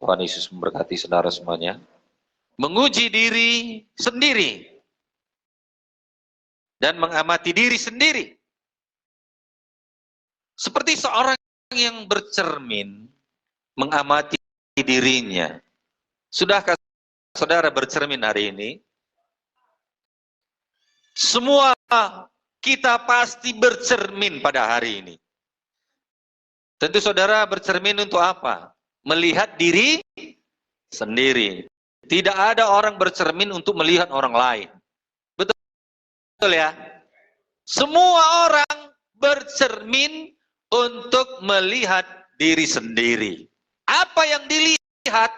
Tuhan Yesus memberkati saudara semuanya. Menguji diri sendiri dan mengamati diri sendiri. Seperti seorang yang bercermin mengamati dirinya. Sudahkah saudara bercermin hari ini? Semua kita pasti bercermin pada hari ini. Tentu saudara bercermin untuk apa? Melihat diri sendiri. Tidak ada orang bercermin untuk melihat orang lain. Betul ya? Semua orang bercermin untuk melihat diri sendiri. Apa yang dilihat,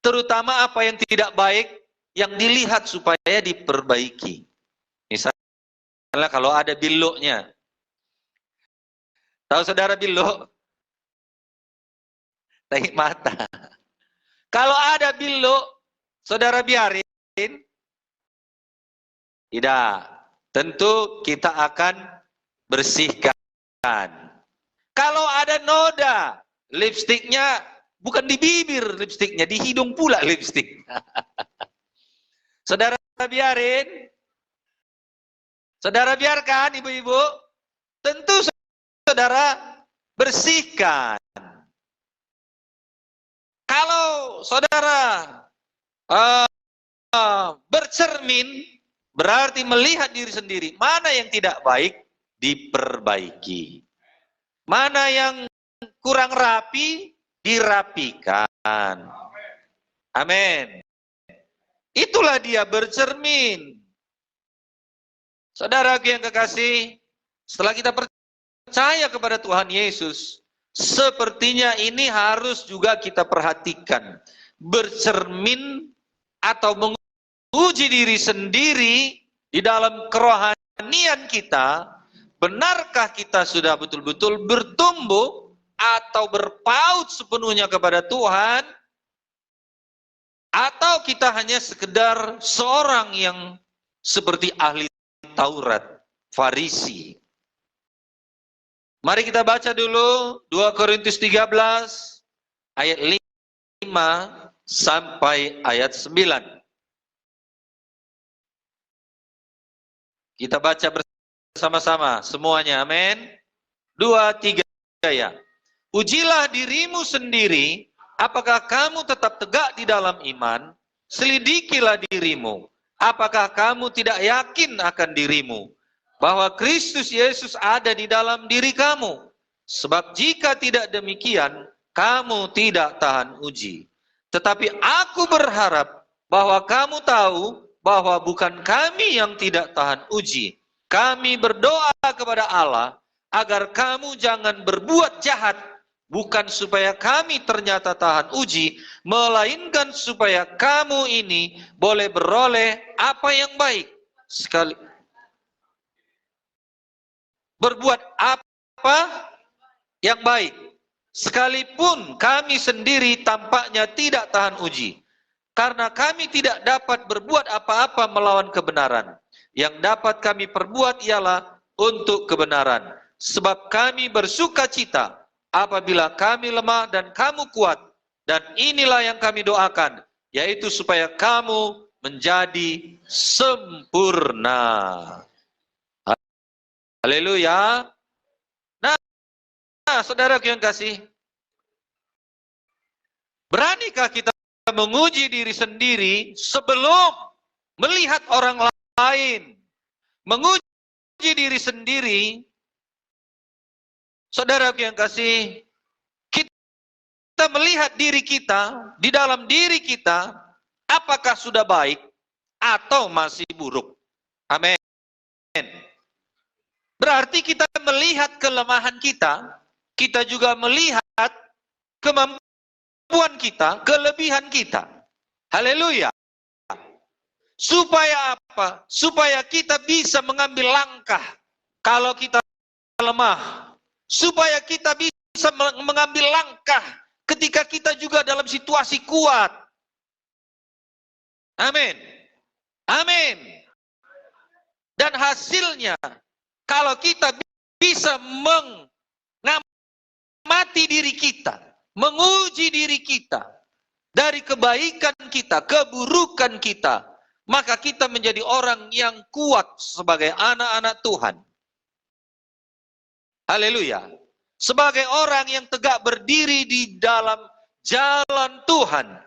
terutama apa yang tidak baik, yang dilihat supaya diperbaiki. Misalnya kalau ada biluknya. Tahu saudara biluk? Tahi mata. Kalau ada biluk, saudara biarin? Tidak. Tentu kita akan bersihkan. Kalau ada noda, lipstiknya bukan di bibir lipstiknya, di hidung pula lipstik. Saudara biarin? Saudara biarkan ibu-ibu? Tentu saudara bersihkan. Kalau saudara bercermin, berarti melihat diri sendiri. Mana yang tidak baik, diperbaiki. Mana yang kurang rapi, dirapikan. Amin. Itulah dia bercermin. Saudaraku yang kekasih, setelah kita percaya kepada Tuhan Yesus, sepertinya ini harus juga kita perhatikan. Bercermin atau menguji diri sendiri di dalam kerohanian kita, benarkah kita sudah betul-betul bertumbuh atau berpaut sepenuhnya kepada Tuhan, atau kita hanya sekedar seorang yang seperti ahli Taurat, Farisi. Mari kita baca dulu 2 Korintus 13 ayat 5 sampai ayat 9. Kita baca bersama-sama semuanya, amin. 2, 3 ya. Ujilah dirimu sendiri, apakah kamu tetap tegak di dalam iman? Selidikilah dirimu, apakah kamu tidak yakin akan dirimu bahwa Kristus Yesus ada di dalam diri kamu? Sebab jika tidak demikian, kamu tidak tahan uji. Tetapi aku berharap bahwa kamu tahu bahwa bukan kami yang tidak tahan uji. Kami berdoa kepada Allah agar kamu jangan berbuat jahat, bukan supaya kami ternyata tahan uji, melainkan supaya kamu ini boleh beroleh apa yang baik. Sekali berbuat apa yang baik, sekalipun kami sendiri tampaknya tidak tahan uji, karena kami tidak dapat berbuat apa-apa melawan kebenaran. Yang dapat kami perbuat ialah untuk kebenaran, sebab kami bersuka cita apabila kami lemah dan kamu kuat, dan inilah yang kami doakan, yaitu supaya kamu menjadi sempurna. Haleluya. Nah, saudaraku yang kasih, beranikah kita menguji diri sendiri sebelum melihat orang lain? Menguji diri sendiri, saudaraku yang kasih, kita melihat diri kita, di dalam diri kita, apakah sudah baik atau masih buruk. Amin. Berarti kita melihat kelemahan kita, kita juga melihat kemampuan kita, kelebihan kita. Haleluya. Supaya apa? Supaya kita bisa mengambil langkah kalau kita lemah. Supaya kita bisa mengambil langkah ketika kita juga dalam situasi kuat. Amin. Amin. Dan hasilnya, kalau kita bisa mengamati diri kita, menguji diri kita dari kebaikan kita, keburukan kita, maka kita menjadi orang yang kuat sebagai anak-anak Tuhan. Haleluya. Sebagai orang yang tegak berdiri di dalam jalan Tuhan.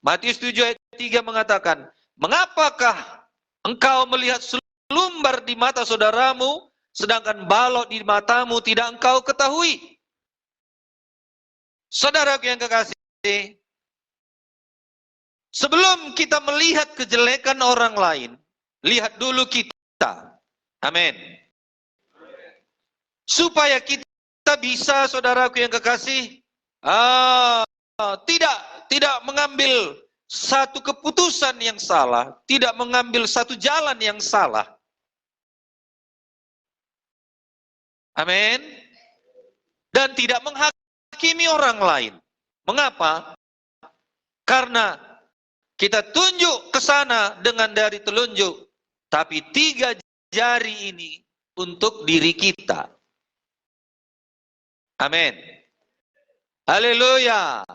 Matius 7 ayat 3 mengatakan, mengapakah engkau melihat selumbar di mata saudaramu, sedangkan balok di matamu tidak engkau ketahui? Saudaraku yang kekasih, sebelum kita melihat kejelekan orang lain, lihat dulu kita. Amin. Supaya kita bisa, saudaraku yang kekasih, tidak mengambil satu keputusan yang salah, tidak mengambil satu jalan yang salah. Amin. Dan tidak menghakimi orang lain. Mengapa? Karena kita tunjuk ke sana dengan jari telunjuk, tapi 3 jari ini untuk diri kita. Amin. Haleluya.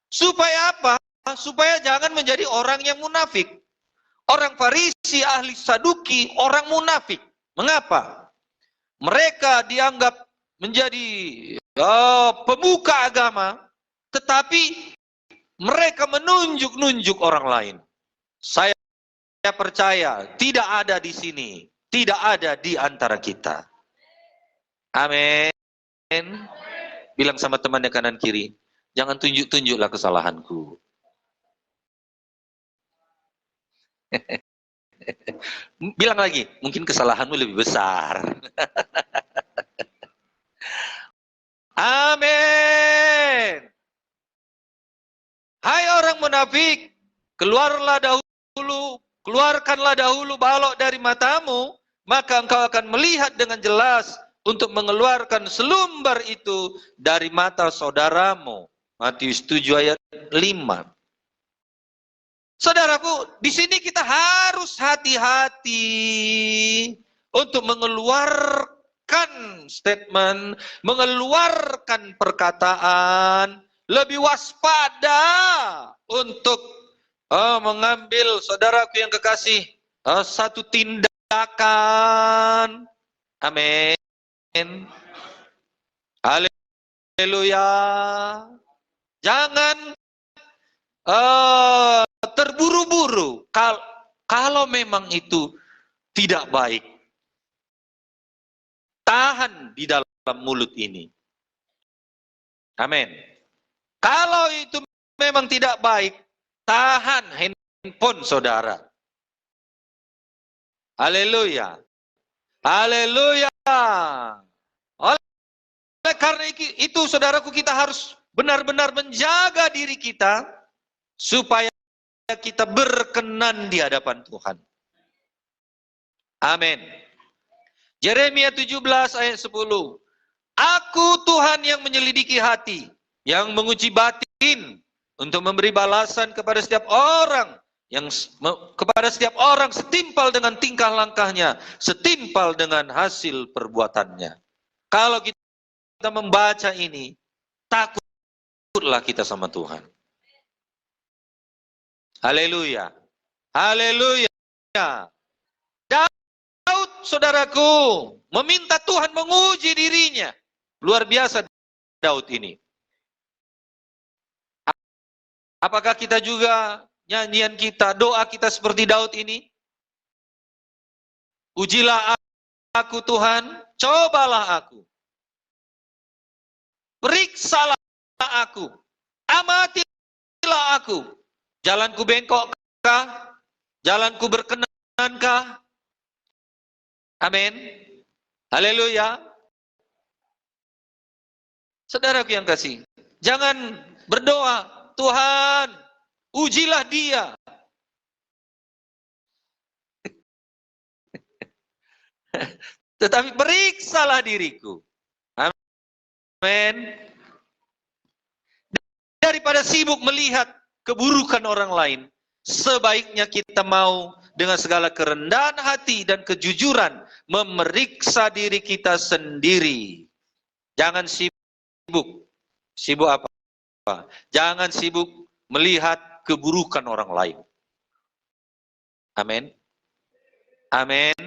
Supaya apa? Supaya jangan menjadi orang yang munafik. Orang Farisi, ahli Saduki, orang munafik. Mengapa? Mereka dianggap menjadi pemuka agama, tetapi mereka menunjuk-nunjuk orang lain. Saya percaya tidak ada di sini, tidak ada di antara kita. Amin. Bilang sama temannya kanan kiri, jangan tunjuk-tunjuklah kesalahanku. Bilang lagi, mungkin kesalahanmu lebih besar. Amin. Hai orang munafik, keluarkanlah dahulu balok dari matamu, maka engkau akan melihat dengan jelas untuk mengeluarkan selumbar itu dari mata saudaramu. Matius 7 ayat 5. Saudaraku, di sini kita harus hati-hati untuk mengeluarkan statement, mengeluarkan perkataan, lebih waspada untuk mengambil, saudaraku yang kekasih, satu tindakan. Amin. Haleluya. Jangan terburu-buru. Kalau memang itu tidak baik, tahan di dalam mulut ini. Amin. Kalau itu memang tidak baik, tahan handphone saudara. Haleluya. Haleluya. Oleh karena itu, saudaraku, kita harus benar-benar menjaga diri kita supaya kita berkenan di hadapan Tuhan. Amin. Yeremia 17 ayat 10. Aku Tuhan yang menyelidiki hati, yang menguji batin, untuk memberi balasan kepada setiap orang setimpal dengan tingkah langkahnya, setimpal dengan hasil perbuatannya. Kalau kita membaca ini, takutlah kita sama Tuhan. Haleluya. Haleluya. Daud, saudaraku, meminta Tuhan menguji dirinya. Luar biasa Daud ini. Apakah kita juga, nyanyian kita, doa kita seperti Daud ini? Ujilah aku Tuhan, cobalah aku. Periksalah aku, amatilah aku. Jalanku bengkokkah? Jalanku berkenankah? Amin. Haleluya. Saudaraku yang kasih, jangan berdoa, Tuhan, ujilah dia. Tetapi periksalah diriku. Amin. Daripada sibuk melihat keburukan orang lain, sebaiknya kita mau dengan segala kerendahan hati dan kejujuran memeriksa diri kita sendiri. Jangan sibuk. Sibuk apa? Jangan sibuk melihat keburukan orang lain. Amin. Amin.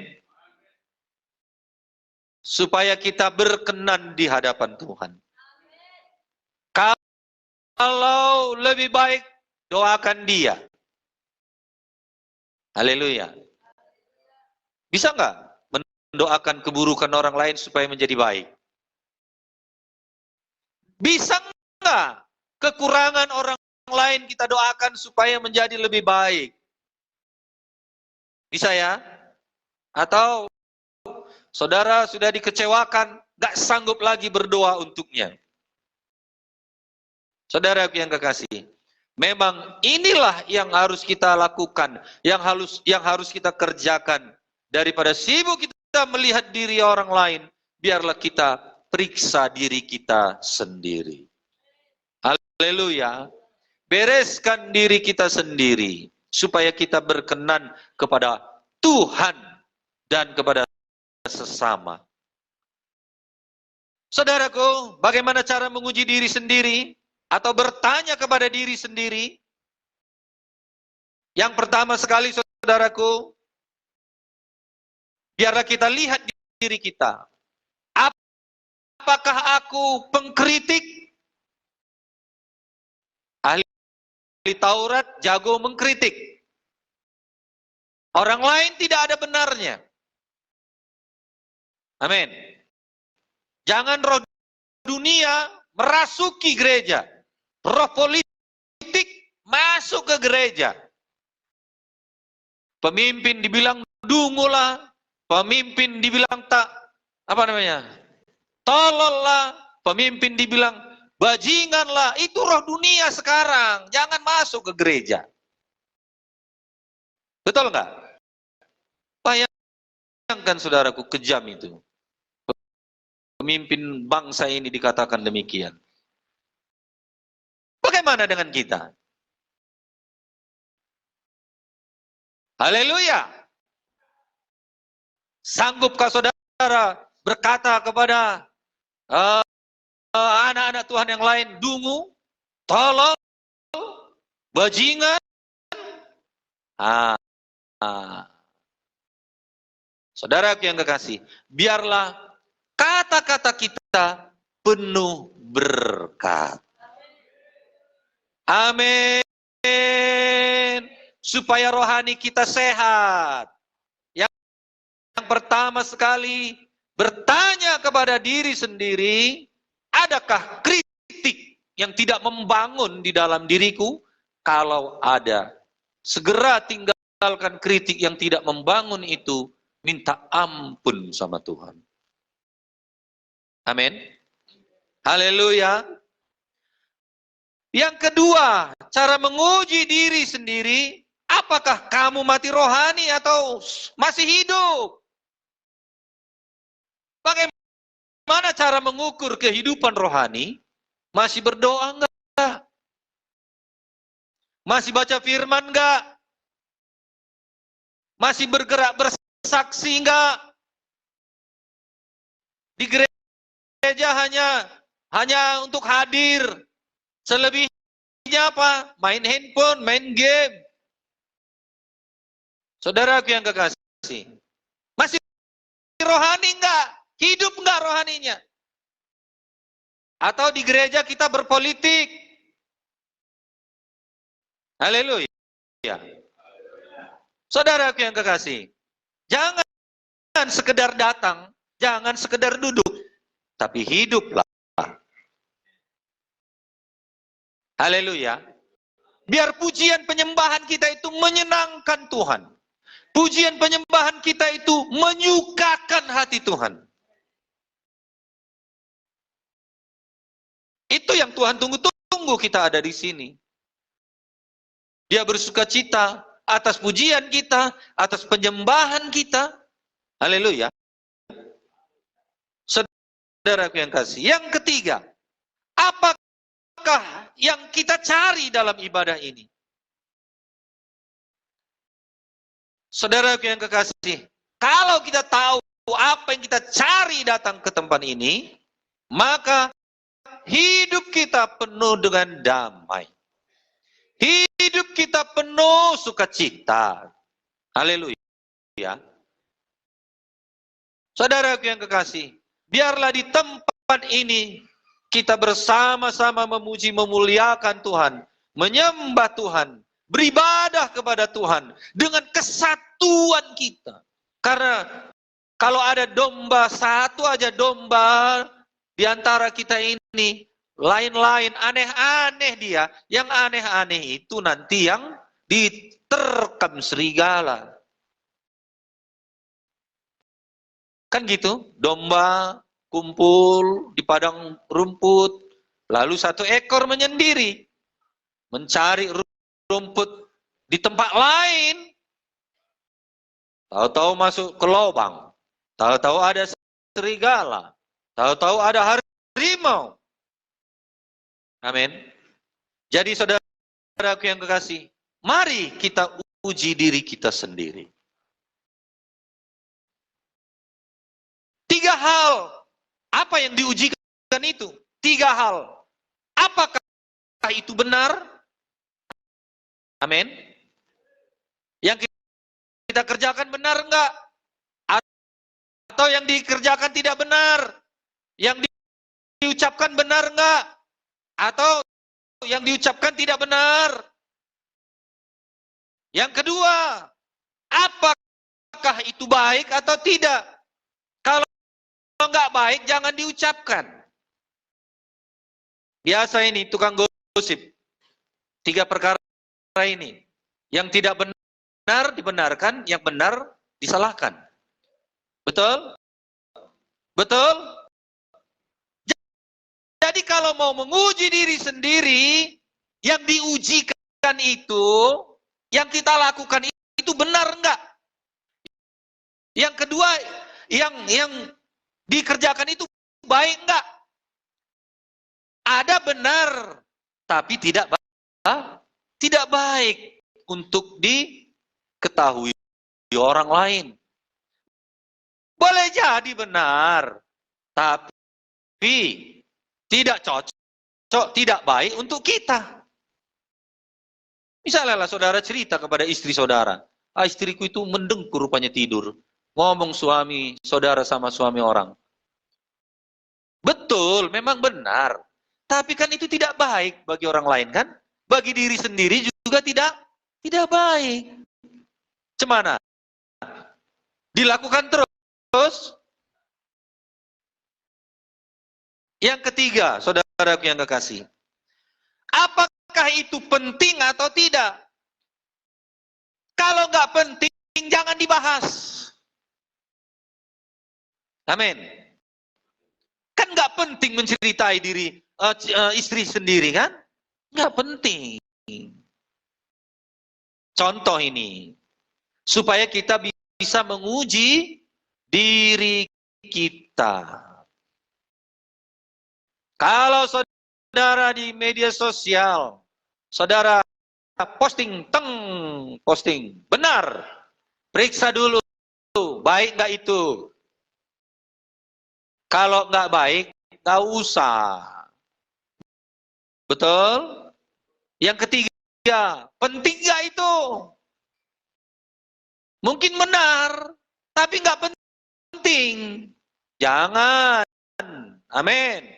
Supaya kita berkenan di hadapan Tuhan. Kalau lebih baik, doakan dia. Haleluya. Bisa nggak mendoakan keburukan orang lain supaya menjadi baik? Bisa nggak kekurangan orang lain kita doakan supaya menjadi lebih baik? Bisa ya? Atau saudara sudah dikecewakan, nggak sanggup lagi berdoa untuknya? Saudara yang kekasih, memang inilah yang harus kita lakukan, yang harus kita kerjakan. Daripada sibuk kita melihat diri orang lain, biarlah kita periksa diri kita sendiri. Haleluya. Bereskan diri kita sendiri, supaya kita berkenan kepada Tuhan dan kepada sesama. Saudaraku, bagaimana cara menguji diri sendiri? Atau bertanya kepada diri sendiri? Yang pertama sekali, saudaraku, biarlah kita lihat diri kita. Apakah aku pengkritik? Ahli Taurat jago mengkritik. Orang lain tidak ada benarnya. Amin. Jangan roh dunia merasuki gereja. Roh politik masuk ke gereja. Pemimpin dibilang dungu lah, pemimpin dibilang tolol lah, pemimpin dibilang bajingan lah. Itu roh dunia sekarang. Jangan masuk ke gereja. Betul nggak? Bayangkan saudaraku, kejam itu. Pemimpin bangsa ini dikatakan demikian. Bagaimana dengan kita? Haleluya. Sanggupkah saudara berkata kepada anak-anak Tuhan yang lain, dungu, tolol, bajingan? Saudaraku yang kekasih, biarlah kata-kata kita penuh berkat. Amin. Supaya rohani kita sehat. Yang pertama sekali, bertanya kepada diri sendiri, adakah kritik yang tidak membangun di dalam diriku? Kalau ada, segera tinggalkan kritik yang tidak membangun itu, minta ampun sama Tuhan. Amin. Haleluya. Yang kedua, cara menguji diri sendiri, apakah kamu mati rohani atau masih hidup? Bagaimana cara mengukur kehidupan rohani? Masih berdoa enggak? Masih baca firman enggak? Masih bergerak bersaksi enggak? Di gereja hanya untuk hadir. Selebihnya apa? Main handphone, main game. Saudaraku yang kekasih, masih rohani enggak? Hidup enggak rohaninya? Atau di gereja kita berpolitik? Haleluya. Saudaraku yang kekasih, jangan sekedar datang, jangan sekedar duduk, tapi hiduplah. Haleluya. Biar pujian penyembahan kita itu menyenangkan Tuhan. Pujian penyembahan kita itu menyukakan hati Tuhan. Itu yang Tuhan tunggu kita ada di sini. Dia bersuka cita atas pujian kita, atas penyembahan kita. Haleluya. Saudaraku yang kasih. Yang ketiga, apakah yang kita cari dalam ibadah ini? Saudaraku yang kekasih, kalau kita tahu apa yang kita cari datang ke tempat ini, maka hidup kita penuh dengan damai. Hidup kita penuh sukacita. Haleluya. Saudaraku yang kekasih, biarlah di tempat ini kita bersama-sama memuji, memuliakan Tuhan, menyembah Tuhan, beribadah kepada Tuhan dengan kesatuan kita. Karena kalau ada domba, satu aja domba di antara kita ini, lain-lain, aneh-aneh dia. Yang aneh-aneh itu nanti yang diterkam serigala. Kan gitu, domba kumpul di padang rumput, lalu satu ekor menyendiri, mencari rumput di tempat lain. Tahu-tahu masuk ke lubang, tahu-tahu ada serigala, tahu-tahu ada harimau. Amin. Jadi saudaraku yang kekasih, mari kita uji diri kita sendiri. 3 hal. Apa yang diujikan itu? 3 hal. Apakah itu benar? Amin. Yang kita kerjakan benar enggak? Atau yang dikerjakan tidak benar? Yang diucapkan benar enggak? Atau yang diucapkan tidak benar? Yang kedua, apakah itu baik atau tidak? Kalau enggak baik, jangan diucapkan. Biasa ini, tukang gosip. 3 perkara ini. Yang tidak benar dibenarkan, yang benar disalahkan. Betul? Betul? Jadi kalau mau menguji diri sendiri, yang diujikan itu, yang kita lakukan itu benar enggak? Yang kedua, yang dikerjakan itu baik enggak? Ada benar, tapi tidak baik untuk diketahui orang lain. Boleh jadi benar, tapi tidak cocok, tidak baik untuk kita. Misalnya saudara cerita kepada istri saudara, istriku itu mendengkur rupanya tidur. Ngomong suami saudara sama suami orang. Betul, memang benar. Tapi kan itu tidak baik bagi orang lain kan? Bagi diri sendiri juga tidak baik. Cemana? Dilakukan terus. Yang ketiga, saudaraku yang kekasih. Apakah itu penting atau tidak? Kalau nggak penting, jangan dibahas. Amin. Kan nggak penting menceritai diri istri sendiri kan? Nggak penting. Contoh ini, supaya kita bisa menguji diri kita. Kalau saudara di media sosial, saudara posting, benar, periksa dulu, baik nggak itu? Kalau nggak baik, nggak usah. Betul? Yang ketiga, penting nggak itu? Mungkin benar, tapi nggak penting. Jangan. Amin.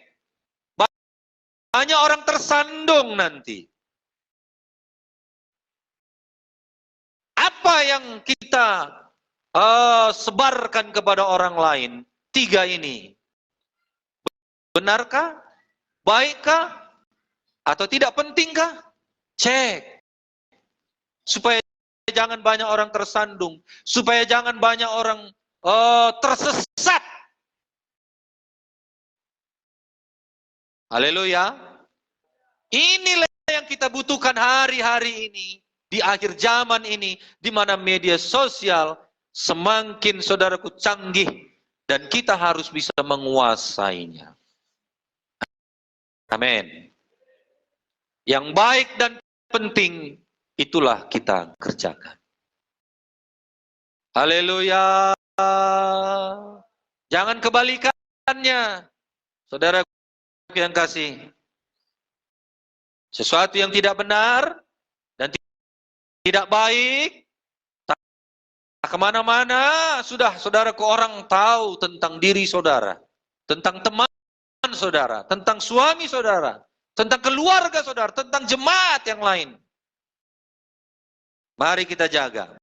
Banyak orang tersandung nanti. Apa yang kita sebarkan kepada orang lain? 3 ini. Benarkah? Baikkah? Atau tidak pentingkah? Cek. Supaya jangan banyak orang tersandung. Supaya jangan banyak orang tersesat. Haleluya. Inilah yang kita butuhkan hari-hari ini. Di akhir zaman ini. Di mana media sosial semakin saudaraku canggih. Dan kita harus bisa menguasainya. Amin. Yang baik dan penting, itulah kita kerjakan. Haleluya. Jangan kebalikannya. Saudaraku yang kasih, sesuatu yang tidak benar dan tidak baik, tak kemana-mana, sudah saudara, ke orang tahu tentang diri saudara, tentang teman saudara, tentang suami saudara, tentang keluarga saudara, tentang jemaat yang lain. Mari kita jaga.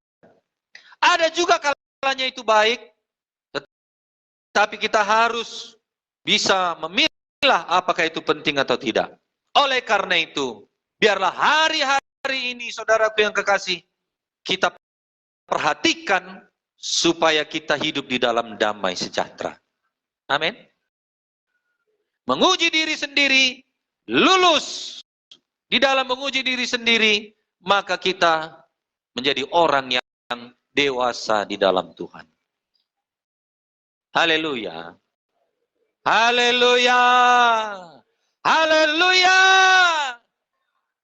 Ada juga kalanya itu baik, tapi kita harus bisa memilah apakah itu penting atau tidak. Oleh karena itu, biarlah hari-hari ini, saudaraku yang kekasih, kita perhatikan supaya kita hidup di dalam damai sejahtera. Amin. Menguji diri sendiri, lulus di dalam menguji diri sendiri, maka kita menjadi orang yang dewasa di dalam Tuhan. Haleluya. Haleluya. Haleluya.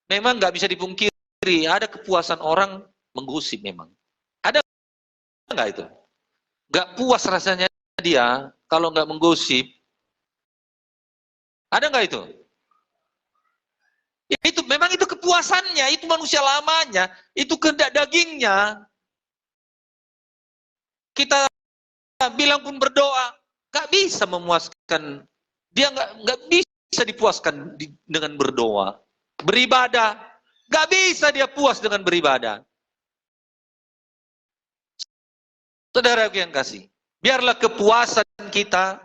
Memang nggak bisa dipungkiri, ada kepuasan orang menggosip memang. Ada nggak itu? Nggak puas rasanya dia kalau nggak menggosip. Ada nggak itu? Ya, itu memang itu kepuasannya, itu manusia lamanya, itu kehendak dagingnya. Kita bilang pun berdoa, nggak bisa memuaskan. Dia nggak bisa dipuaskan dengan berdoa. Beribadah, nggak bisa dia puas dengan beribadah. Saudara yang kasih, biarlah kepuasan kita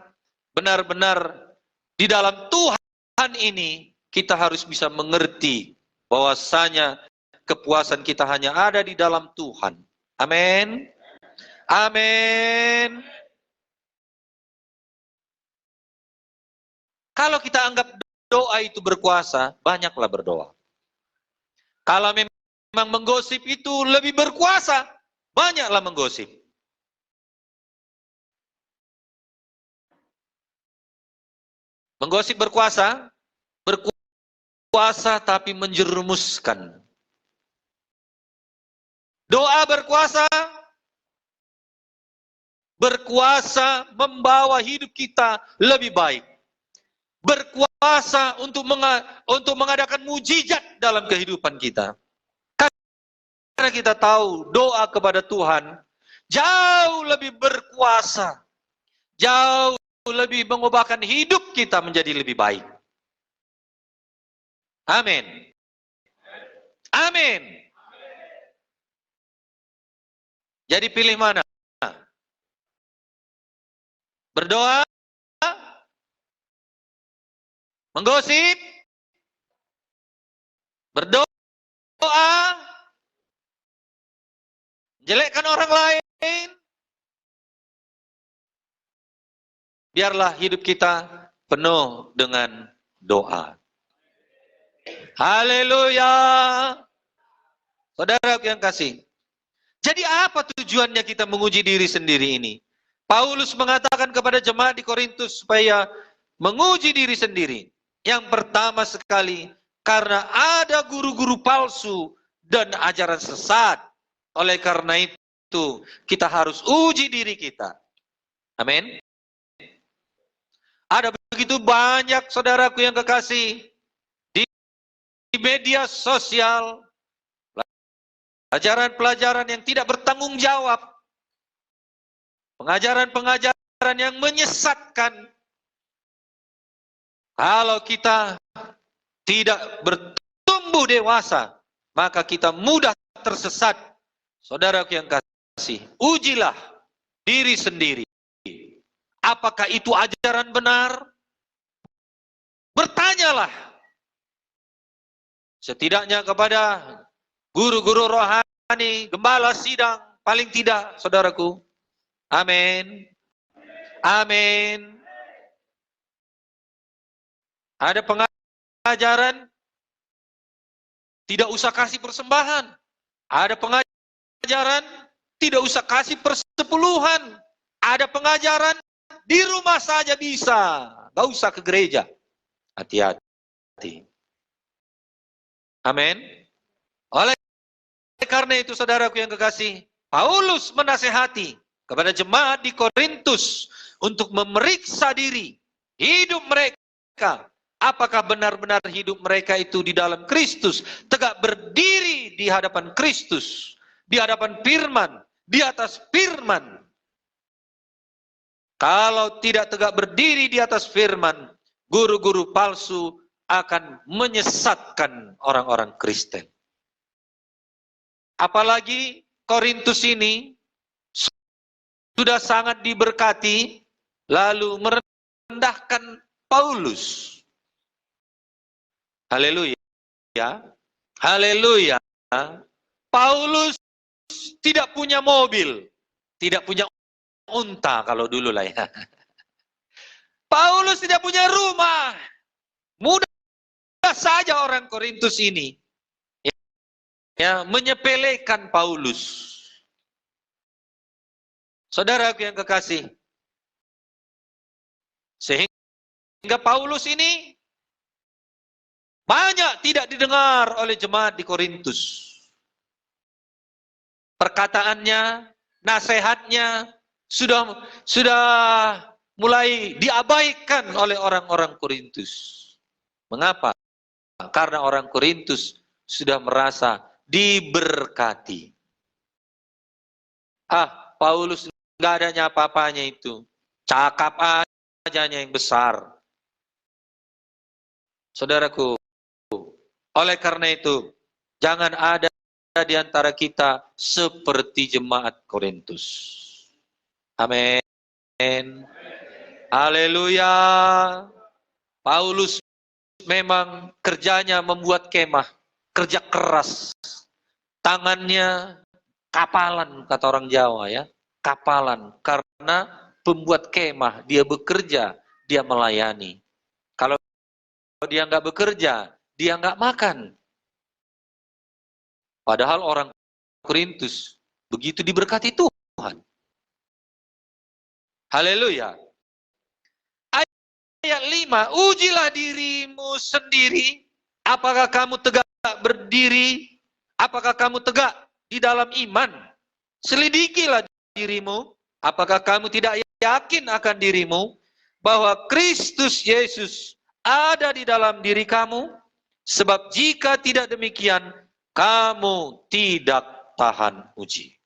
benar-benar di dalam Tuhan ini, kita harus bisa mengerti bahwasanya kepuasan kita hanya ada di dalam Tuhan. Amin. Amin. Kalau kita anggap doa itu berkuasa, banyaklah berdoa. Kalau memang menggosip itu lebih berkuasa, banyaklah menggosip. Menggosip berkuasa tapi menjerumuskan. Doa berkuasa membawa hidup kita lebih baik. Berkuasa untuk mengadakan mujizat dalam kehidupan kita. Karena kita tahu doa kepada Tuhan jauh lebih berkuasa, jauh lebih mengubahkan hidup kita menjadi lebih baik. Amin. Amin. Jadi pilih mana? Berdoa, menggosip, berdoa, menjelekkan orang lain. Biarlah hidup kita penuh dengan doa. Haleluya. Saudara yang kasih. Jadi apa tujuannya kita menguji diri sendiri ini? Paulus mengatakan kepada jemaat di Korintus supaya menguji diri sendiri. Yang pertama sekali, karena ada guru-guru palsu dan ajaran sesat. Oleh karena itu, kita harus uji diri kita. Amin. Ada begitu banyak saudaraku yang kekasih di media sosial, pelajaran-pelajaran yang tidak bertanggung jawab, pengajaran-pengajaran yang menyesatkan. Kalau kita tidak bertumbuh dewasa, maka kita mudah tersesat. Saudaraku yang kasih, ujilah diri sendiri. Apakah itu ajaran benar? Bertanyalah. Setidaknya kepada guru-guru rohani, gembala sidang, paling tidak, saudaraku. Amin. Amin. Ada pengajaran, tidak usah kasih persembahan. Ada pengajaran, tidak usah kasih persepuluhan. Ada pengajaran, di rumah saja bisa, gak usah ke gereja. Hati-hati. Amin. Oleh karena itu saudaraku yang kekasih, Paulus menasehati kepada jemaat di Korintus untuk memeriksa diri, hidup mereka. Apakah benar-benar hidup mereka itu di dalam Kristus, tegak berdiri di hadapan Kristus, di hadapan firman, di atas firman. Kalau tidak tegak berdiri di atas firman, guru-guru palsu akan menyesatkan orang-orang Kristen. Apalagi Korintus ini sudah sangat diberkati, lalu merendahkan Paulus. Haleluya. Haleluya. Paulus tidak punya mobil, tidak punya unta kalau dulu lah ya. Paulus tidak punya rumah. Mudah saja orang Korintus ini ya menyepelekan Paulus. Saudaraku yang kekasih, sehingga Paulus ini banyak tidak didengar oleh jemaat di Korintus. Perkataannya, nasihatnya sudah mulai diabaikan oleh orang-orang Korintus. Mengapa? Karena orang Korintus sudah merasa diberkati. Paulus nggak adanya apa-apanya itu. Cakap ajanya yang besar. Saudaraku, oleh karena itu, jangan ada di antara kita seperti jemaat Korintus. Amin. Haleluya. Paulus memang kerjanya membuat kemah, kerja keras. Tangannya kapalan, kata orang Jawa ya. Kapalan, karena pembuat kemah, dia bekerja, dia melayani. Kalau dia nggak bekerja, dia nggak makan. Padahal orang Korintus begitu diberkati Tuhan. Haleluya. Ayat 5, ujilah dirimu sendiri, apakah kamu tegak berdiri, apakah kamu tegak di dalam iman. Selidikilah dirimu, apakah kamu tidak yakin akan dirimu, bahwa Kristus Yesus ada di dalam diri kamu, sebab jika tidak demikian, kamu tidak tahan uji.